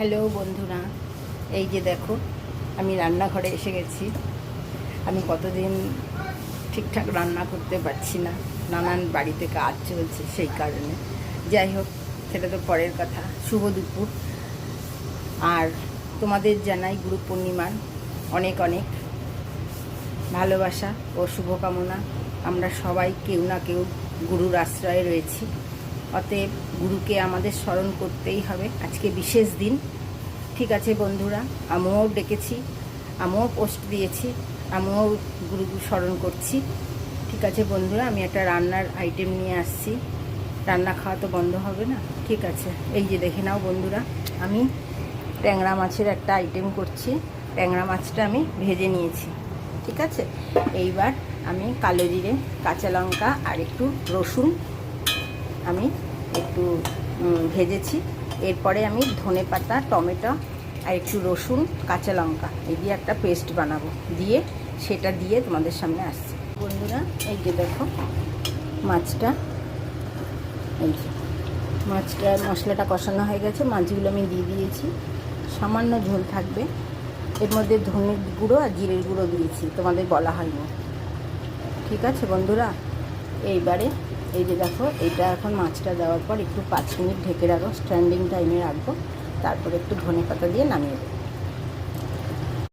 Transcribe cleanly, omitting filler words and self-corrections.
Hello বন্ধুরা, এই যে দেখো আমি রান্নাঘরে এসে গেছি। আমি কতদিন ঠিকঠাক রান্না করতে পারছি না, নানান বাড়িতে কাজ চলছে সেই কারণে। যাই হোক, সেটা তো পরের কথা। শুভ দুপুর, আর তোমাদের জানাই গুরু পূর্ণিমার অনেক অনেক ভালোবাসা ও শুভকামনা। আমরা সবাই কেউ না কেউ গুরুর আশ্রয়ে রয়েছি, অতএব গুরুকে আমাদের স্মরণ করতেই হবে। আজকে বিশেষ দিন, ঠিক আছে বন্ধুরা? আমিও ডেকেছি, আমিও পোস্ট দিয়েছি, আমিও গুরুকে স্মরণ করছি। ঠিক আছে বন্ধুরা, আমি একটা রান্নার আইটেম নিয়ে আসছি। রান্না খাওয়া তো বন্ধ হবে না, ঠিক আছে? এই যে দেখে নাও বন্ধুরা, আমি ট্যাংরা মাছের একটা আইটেম করছি। ট্যাংরা মাছটা আমি ভেজে নিয়েছি, ঠিক আছে? এইবার আমি কালো জিরে, কাঁচা লঙ্কা আর একটু রসুন আমি একটু ভেজেছি। এরপরে আমি ধনেপাতা, টমেটো আর একটু রসুন, কাঁচা লঙ্কা এই দিয়ে একটা পেস্ট বানাবো, দিয়ে সেটা দিয়ে তোমাদের সামনে আসছি বন্ধুরা। এই যে দেখো মাছটা, এই যে মাছটার মশলাটা কষানো হয়ে গেছে, মাছগুলো আমি দিয়ে দিয়েছি। সামান্য ঝোল থাকবে, এর মধ্যে ধনের গুঁড়ো আর জিরের গুঁড়ো দিয়েছি, তোমাদের বলা হয়নি, ঠিক আছে বন্ধুরা? এইবারে এই যে দেখো, এইটা এখন মাছটা দেওয়ার পর একটু 5 মিনিট ঢেকে রাখবো, স্ট্যান্ডিং টাইমে রাখবো, তারপরে একটু ধনে পাতা দিয়ে নামিয়ে দেবো।